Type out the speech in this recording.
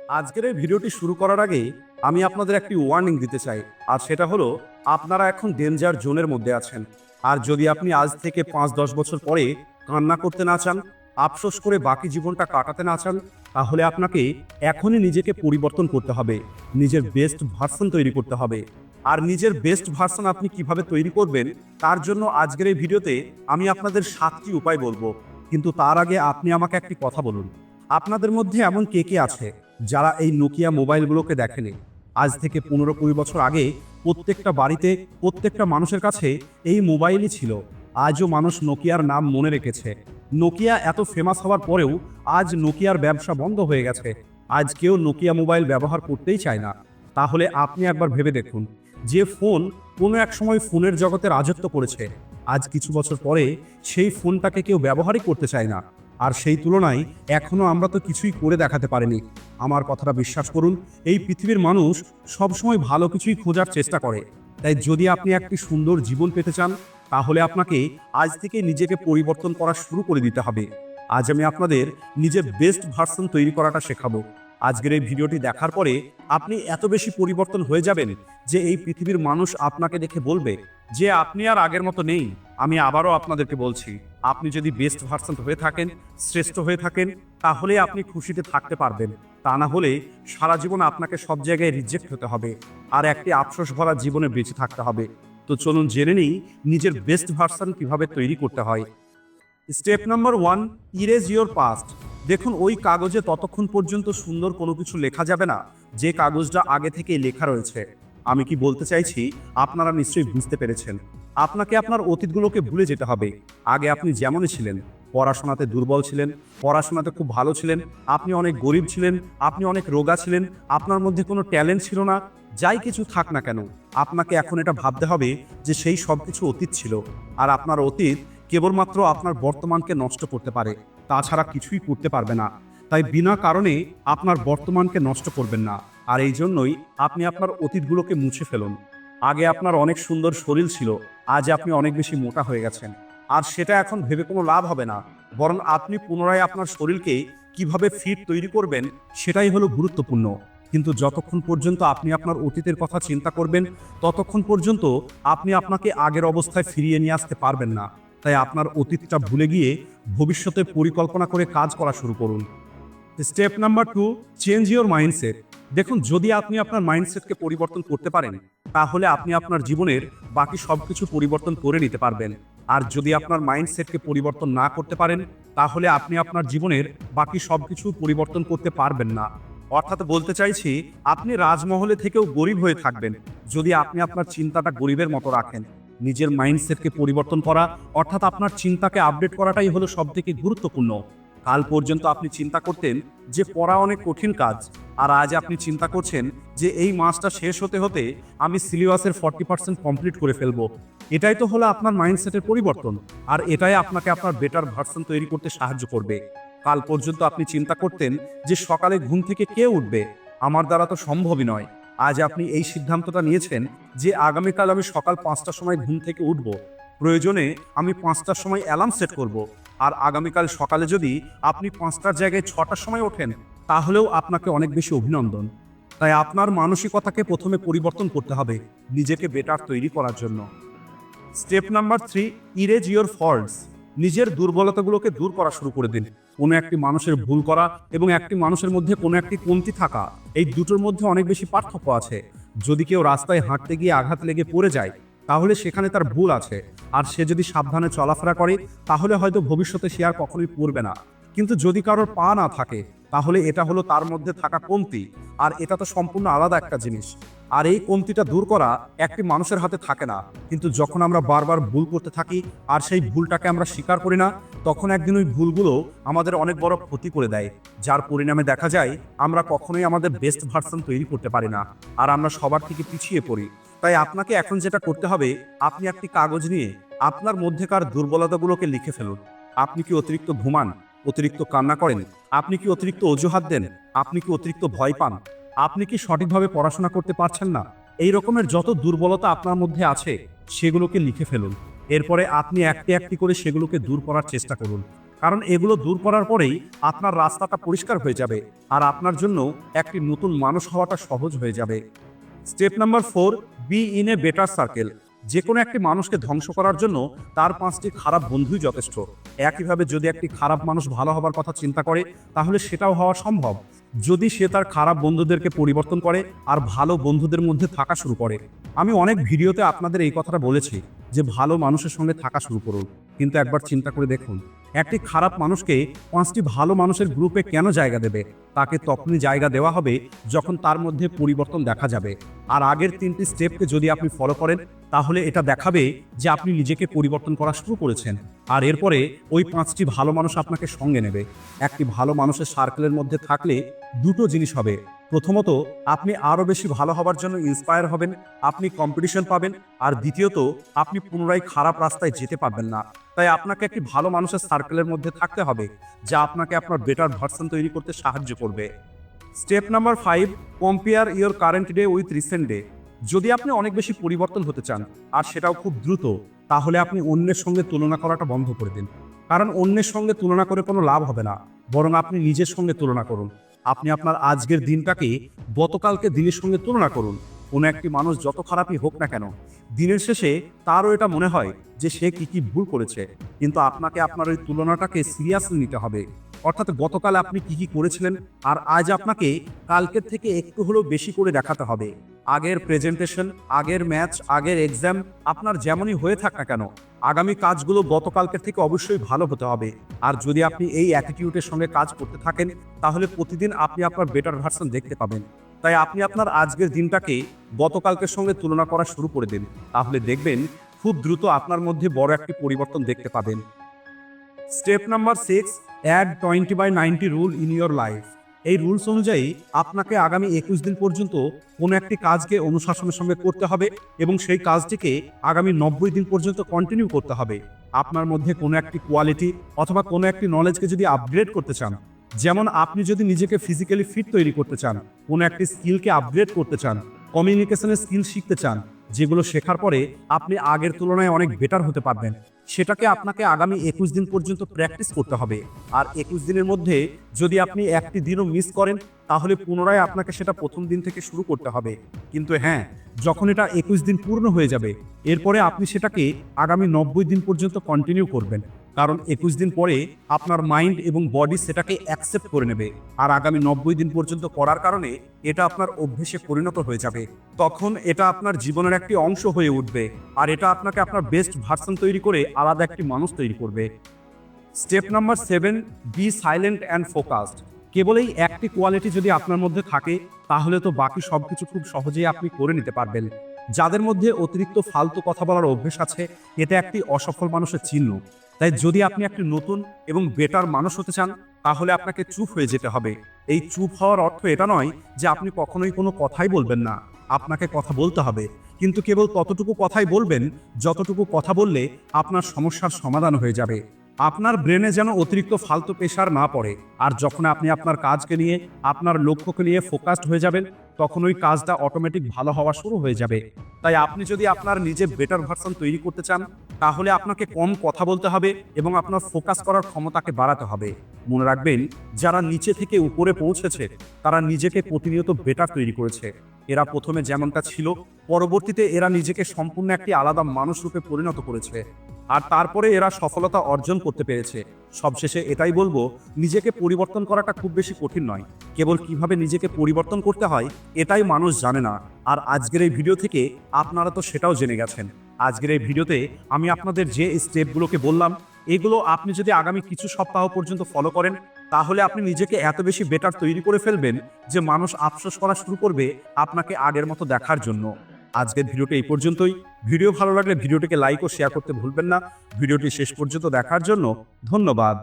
আজকের এই ভিডিওটি শুরু করার আগে আমি আপনাদের একটি ওয়ার্নিং দিতে চাই, আর সেটা হলো আপনারা এখন ডেঞ্জার জোনের মধ্যে আছেন। আর যদি আপনি আজ থেকে 5-10 বছর পরে কান্না করতে না চান, আফসোস করে বাকি জীবনটা কাটাতে না চান, তাহলে আপনাকে এখনই নিজেকে পরিবর্তন করতে হবে, নিজের বেস্ট ভার্সন তৈরি করতে হবে। আর নিজের বেস্ট ভার্সন আপনি কিভাবে তৈরি করবেন তার জন্য আজকের এই ভিডিওতে আমি আপনাদের 7টি উপায় বলবো। কিন্তু তার আগে আপনি আমাকে একটি কথা বলুন, আপনাদের মধ্যে এমন কে কে আছে যারা এই নোকিয়া মোবাইলগুলোকে দেখেনি? আজ থেকে 15-20 বছর আগে প্রত্যেকটা বাড়িতে, প্রত্যেকটা মানুষের কাছে এই মোবাইলই ছিল। আজও মানুষ নোকিয়ার নাম মনে রেখেছে। নোকিয়া এত ফেমাস হওয়ার পরেও আজ নোকিয়ার ব্যবসা বন্ধ হয়ে গেছে। আজ কেউ নোকিয়া মোবাইল ব্যবহার করতেই চায় না। তাহলে আপনি একবার ভেবে দেখুন, যে ফোন কোনো এক সময় ফোনের জগতে রাজত্ব করেছে, আজ কিছু বছর পরে সেই ফোনটাকে কেউ ব্যবহারই করতে চায় না। আর সেই তুলনায় এখনো আমরা তো কিছুই করে দেখাতে পারিনি। আমার কথাটা বিশ্বাস করুন, এই পৃথিবীর মানুষ সবসময় ভালো কিছুই খোঁজার চেষ্টা করে। তাই যদি আপনি একটি সুন্দর জীবন পেতে চান, তাহলে আপনাকে আজ থেকে নিজেকে পরিবর্তন করা শুরু করে দিতে হবে। আজ আমি আপনাদের নিজের বেস্ট ভার্সন তৈরি করাটা শেখাবো। আজকের এই ভিডিওটি দেখার পরে আপনি এত বেশি পরিবর্তন হয়ে যাবেন যে এই পৃথিবীর মানুষ আপনাকে দেখে বলবে যে আপনি আর আগের মতো নেই। আমি আবারও আপনাদেরকে বলছি, আপনি যদি বেস্ট ভার্সন হয়ে থাকেন, শ্রেষ্ঠ হয়ে থাকেন, তাহলে আপনি খুশিতে থাকতে পারবেন। তা না হলে সারা জীবন আপনাকে সব জায়গায় রিজেক্ট হতে হবে আর একটি আফসোস ভরা জীবনে বেঁচে থাকতে হবে। তো চলুন জেনে নিই নিজের বেস্ট ভার্সন কিভাবে তৈরি করতে হয়। Step number 1, erase your past. দেখুন, ওই কাগজে ততক্ষণ পর্যন্ত সুন্দর কোনো কিছু লেখা যাবে না যে কাগজটা আগে থেকেই লেখা রয়েছে। আমি কি বলতে চাইছি আপনারা নিশ্চয়ই বুঝতে পেরেছেন। আপনাকে আপনার অতীতগুলোকে ভুলে যেতে হবে। আগে আপনি যেমনই ছিলেন, পড়াশোনাতে দুর্বল ছিলেন, পড়াশোনাতে খুব ভালো ছিলেন, আপনি অনেক গরিব ছিলেন, আপনি অনেক রোগা ছিলেন, আপনার মধ্যে কোনো ট্যালেন্ট ছিল না, যাই কিছু থাক না কেন, আপনাকে এখন এটা ভাবতে হবে যে সেই সব কিছু অতীত ছিল। আর আপনার অতীত কেবলমাত্র আপনার বর্তমানকে নষ্ট করতে পারে, তাছাড়া কিছুই করতে পারবে না। তাই বিনা কারণে আপনার বর্তমানকে নষ্ট করবেন না। আর এই জন্যই আপনি আপনার অতীতগুলোকে মুছে ফেলুন। আগে আপনার অনেক সুন্দর শরীর ছিল, আজ আপনি অনেক বেশি মোটা হয়ে গেছেন। আর সেটা এখন ভেবে কোনো লাভ হবে না, বরং আপনি পুনরায় আপনার শরীরকে কিভাবে ফিট তৈরি করবেন সেটাই হলো গুরুত্বপূর্ণ। কিন্তু যতক্ষণ পর্যন্ত আপনি আপনার অতীতের কথা চিন্তা করবেন, ততক্ষণ পর্যন্ত আপনি আপনাকে আগের অবস্থায় ফিরিয়ে নিয়ে আসতে পারবেন না। তাই আপনার অতীতটা ভুলে গিয়ে ভবিষ্যতে পরিকল্পনা করে কাজ করা শুরু করুন। Step number 2, change your mindset. দেখুন, যদি আপনি আপনার মাইন্ডসেটকে পরিবর্তন করতে পারেন, তাহলে আপনি আপনার জীবনের বাকি সব কিছু পরিবর্তন করে নিতে পারবেন। আর যদি আপনার মাইন্ডসেটকে পরিবর্তন না করতে পারেন, তাহলে আপনি আপনার জীবনের বাকি সব কিছু পরিবর্তন করতে পারবেন না। অর্থাৎ বলতে চাইছি, আপনি রাজমহলে থেকেও গরিব হয়ে থাকবেন যদি আপনি আপনার চিন্তাটা গরিবের মতো রাখেন। নিজের মাইন্ডসেটকে পরিবর্তন করা, অর্থাৎ আপনার চিন্তাকে আপডেট করাটাই হলো সবথেকে গুরুত্বপূর্ণ। কাল পর্যন্ত আপনি চিন্তা করতেন যে পড়া অনেক কঠিন কাজ, আর আজ আপনি চিন্তা করছেন যে এই মাসটা শেষ হতে হতে আমি সিলেবাসের 40% কমপ্লিট করে ফেলবো। এটাই তো হলো আপনার মাইন্ডসেটের পরিবর্তন, আর এটাই আপনাকে আপনার বেটার ভার্সন তৈরি করতে সাহায্য করবে। কাল পর্যন্ত আপনি চিন্তা করতেন যে সকালে ঘুম থেকে কে উঠবে, আমার দ্বারা তো সম্ভবই নয়। আজ আপনি এই সিদ্ধান্তটা নিয়েছেন যে আগামীকাল আমি সকাল 5টার সময় ঘুম থেকে উঠব, প্রয়োজনে আমি 5টার সময় অ্যালার্ম সেট করব। আর আগামীকাল সকালে যদি আপনি 5টার জায়গায় 6টার সময় ওঠেন, তাহলেও আপনাকে অনেক বেশি অভিনন্দন। তাই আপনার মানসিকতাকে প্রথমে পরিবর্তন করতে হবে নিজেকে বেটার তৈরি করার জন্য। Step number 3, erase your faults. নিজের দুর্বলতাগুলোকে দূর করা শুরু করে দিন। কোনো একটি মানুষের ভুল করা এবং একটি মানুষের মধ্যে কোনো একটি কমতি থাকা, এই দুটোর মধ্যে অনেক বেশি পার্থক্য আছে। যদি কেউ রাস্তায় হাঁটতে গিয়ে আঘাত লেগে পড়ে যায়, তাহলে সেখানে তার ভুল আছে। আর সে যদি সাবধানে চলাফেরা করে, তাহলে হয়তো ভবিষ্যতে সে আর কখনোই পড়বে না। কিন্তু যদি কারোর পা না থাকে, তাহলে এটা হলো তার মধ্যে থাকা কমতি, আর এটা তো সম্পূর্ণ আলাদা একটা জিনিস। আর এই কমতিটা দূর করা একটি মানুষের হাতে থাকে না। কিন্তু যখন আমরা বারবার ভুল করতে থাকি আর সেই ভুলটাকে আমরা স্বীকার করি না, তখন একদিন ওই ভুলগুলো আমাদের অনেক বড় ক্ষতি করে দেয়, যার পরিণামে দেখা যায় আমরা কখনোই আমাদের বেস্ট ভার্সন তৈরি করতে পারি না, আর আমরা সবার থেকে পিছিয়ে পড়ি। তাই আপনাকে এখন যেটা করতে হবে, আপনি একটি কাগজ নিয়ে আপনার মধ্যেকার দুর্বলতাগুলোকে লিখে ফেলুন। আপনি কি অতিরিক্ত ঘুমান, অতিরিক্ত কান্না করেন? আপনি কি অতিরিক্ত অজুহাত দেন? আপনি কি অতিরিক্ত ভয় পান? আপনি কি সঠিকভাবে পড়াশোনা করতে পারছেন না? এই রকমের যত দুর্বলতা আপনার মধ্যে আছে, সেগুলোকে লিখে ফেলুন। এরপরে আপনি একটি একটি করে সেগুলোকে দূর করার চেষ্টা করুন। কারণ এগুলো দূর করার পরেই আপনার রাস্তাটা পরিষ্কার হয়ে যাবে আর আপনার জন্য একটি নতুন মানুষ হওয়াটা সহজ হয়ে যাবে। Step number 4, be in a better circle. যে কোনো একটি মানুষকে ধ্বংস করার জন্য তার 5টি খারাপ বন্ধুই যথেষ্ট। একইভাবে যদি একটি খারাপ মানুষ ভালো হবার কথা চিন্তা করে তাহলে সেটাও হওয়া সম্ভব, যদি সে তার খারাপ বন্ধুদেরকে পরিবর্তন করে আর ভালো বন্ধুদের মধ্যে থাকা শুরু করে। আমি অনেক ভিডিওতে আপনাদের এই কথাটা বলেছি যে ভালো মানুষের সঙ্গে থাকা শুরু করুন, কিন্তু একবার চিন্তা করে দেখুন একটি খারাপ মানুষকে 5টি ভালো মানুষের গ্রুপে কেন জায়গা দেবে? তাকে তখনই জায়গা দেওয়া হবে যখন তার মধ্যে পরিবর্তন দেখা যাবে। আর আগের 3টি স্টেপকে যদি আপনি ফলো করেন তাহলে এটা দেখাবে যে আপনি নিজেকে পরিবর্তন করা শুরু করেছেন। আর এরপরে ওই 5টি ভালো মানুষ আপনাকে সঙ্গে নেবে। একটি ভালো মানুষের সার্কেলের মধ্যে থাকলে দুটো জিনিস হবে। প্রথমত, আপনি আরও বেশি ভালো হবার জন্য ইন্সপায়ার হবেন, আপনি কম্পিটিশন পাবেন। আর দ্বিতীয়ত, আপনি পুনরায় খারাপ রাস্তায় যেতে পারবেন না। তাই আপনাকে একটি ভালো মানুষের সার্কেলের মধ্যে থাকতে হবে যা আপনাকে আপনার বেটার ভার্সন তৈরি করতে সাহায্য করবে। Step number 5, compare your current day with recent day. যদি আপনি অনেক বেশি পরিবর্তন হতে চান আর সেটাও খুব দ্রুত, তাহলে আপনি অন্যের সঙ্গে তুলনা করাটা বন্ধ করে দিন। কারণ অন্যের সঙ্গে তুলনা করে কোনো লাভ হবে না, বরং আপনি নিজের সঙ্গে তুলনা করুন। আপনি আপনার আজকের দিনটাকে গতকালকে দিনের সঙ্গে তুলনা করুন। কোনো একটি মানুষ যত খারাপই হোক না কেন, দিনের শেষে তারও এটা মনে হয় যে সে কি ভুল করেছে। কিন্তু আপনাকে আপনার ওই তুলনাটাকে সিরিয়াসলি নিতে হবে। অর্থাৎ গতকাল আপনি কি করেছিলেন আর আজ আপনাকে কালকের থেকে একটু হলেও বেশি করে দেখাতে হবে। আগের প্রেজেন্টেশন, আগের ম্যাচ, আগের এক্সাম আপনার যেমনই হয়ে থাক না কেন, আগামী কাজগুলো গতকালকের থেকে অবশ্যই ভালো হতে হবে। আর যদি আপনি এই অ্যাটিটিউডের সঙ্গে কাজ করতে থাকেন তাহলে প্রতিদিন আপনি আপনার বেটার ভার্সন দেখতে পাবেন। তাই আপনি আপনার আজকের দিনটাকে গতকালকের সঙ্গে তুলনা করা শুরু করে দিন, তাহলে দেখবেন খুব দ্রুত আপনার মধ্যে বড় একটি পরিবর্তন দেখতে পাবেন। Step number 6, add 20/90 rule in your life. এই রুলস অনুযায়ী আপনাকে আগামী 21 দিন পর্যন্ত কোনো একটি কাজকে অনুশাসনের সঙ্গে করতে হবে এবং সেই কাজটিকে আগামী 90 দিন পর্যন্ত কন্টিনিউ করতে হবে। আপনার মধ্যে কোনো একটি কোয়ালিটি অথবা কোনো একটি নলেজকে যদি আপগ্রেড করতে চান, যেমন আপনি যদি নিজেকে ফিজিক্যালি ফিট তৈরি করতে চান, কোনো একটি স্কিলকে আপগ্রেড করতে চান, কমিউনিকেশনের স্কিল শিখতে চান, যেগুলো শেখার পরে আপনি আগের তুলনায় অনেক বেটার হতে পারবেন, সেটাকে আপনাকে আগামী 21 দিন পর্যন্ত প্র্যাকটিস করতে হবে। আর 21 দিনের মধ্যে যদি আপনি একটি দিনও মিস করেন তাহলে পুনরায় আপনাকে সেটা প্রথম দিন থেকে শুরু করতে হবে। কিন্তু হ্যাঁ, যখন এটা 21 দিন পূর্ণ হয়ে যাবে এরপরে আপনি সেটাকে আগামী 90 দিন পর্যন্ত কন্টিনিউ করবেন। কারণ 21 দিন পরে আপনার মাইন্ড এবং বডি সেটাকে অ্যাকসেপ্ট করে নেবে। আর আগামী 90 দিন পর্যন্ত করার কারণে এটা আপনার অভ্যেসে পরিণত হয়ে যাবে। তখন এটা আপনার জীবনের একটি অংশ হয়ে উঠবে আর এটা আপনাকে আপনার বেস্ট ভার্সন তৈরি করে আলাদা একটি মানুষ তৈরি করবে। Step number 7, be silent and focused. কেবল এই একটি কোয়ালিটি যদি আপনার মধ্যে থাকে তাহলে তো বাকি সবকিছু খুব সহজেই আপনি করে নিতে পারবেন। যাদের মধ্যে অতিরিক্ত ফালতু কথা বলার অভ্যেস আছে, এটা একটি অসফল মানুষের চিহ্ন। তাই যদি আপনি একটি নতুন এবং বেটার মানুষ হতে চান তাহলে আপনাকে চুপ হয়ে যেতে হবে। এই চুপ হওয়ার অর্থ এটা নয় যে আপনি কখনোই কোনো কথাই বলবেন না। আপনাকে কথা বলতে হবে, কিন্তু কেবল ততটুকু কথাই বলবেন যতটুকু কথা বললে আপনার সমস্যার সমাধান হয়ে যাবে। আপনার ব্রেনে যেন অতিরিক্ত ফালতু প্রেশার না পড়ে। আর যখন আপনি আপনার কাজকে নিয়ে, আপনার লক্ষ্যকে নিয়ে ফোকাসড হয়ে যাবেন তখন ওই কাজটা অটোমেটিক ভালো হওয়া শুরু হয়ে যাবে। তাই আপনি যদি আপনার নিজের বেটার ভার্সন তৈরি করতে চান তাহলে আপনাকে কম কথা বলতে হবে এবং আপনার ফোকাস করার ক্ষমতাকে বাড়াতে হবে। মনে রাখবেন, যারা নিচে থেকে উপরে পৌঁছেছে তারা নিজেকে প্রতিনিয়ত বেটার তৈরি করেছে। এরা প্রথমে যেমনটা ছিল পরবর্তীতে এরা নিজেকে সম্পূর্ণ একটি আলাদা মানুষ রূপে পরিণত করেছে আর তারপরে এরা সফলতা অর্জন করতে পেরেছে। সবশেষে এটাই বলবো, নিজেকে পরিবর্তন করাটা খুব বেশি কঠিন নয়, কেবল কিভাবে নিজেকে পরিবর্তন করতে হয় এটাই মানুষ জানে না। আর আজকের এই ভিডিও থেকে আপনারা তো সেটাও জেনে গেছেন। আজকের এই ভিডিওতে আমি আপনাদের যে স্টেপগুলোকে বললাম এগুলো আপনি যদি আগামী কিছু সপ্তাহ পর্যন্ত ফলো করেন তাহলে আপনি নিজেকে এত বেশি বেটার তৈরি করে ফেলবেন যে মানুষ আফসোস করা শুরু করবে আপনাকে আগের মতো দেখার জন্য। আজকের ভিডিওটা এই পর্যন্তই। ভিডিও ভালো লাগলে ভিডিওটিকে লাইক ও শেয়ার করতে ভুলবেন না। ভিডিওটি শেষ পর্যন্ত দেখার জন্য ধন্যবাদ।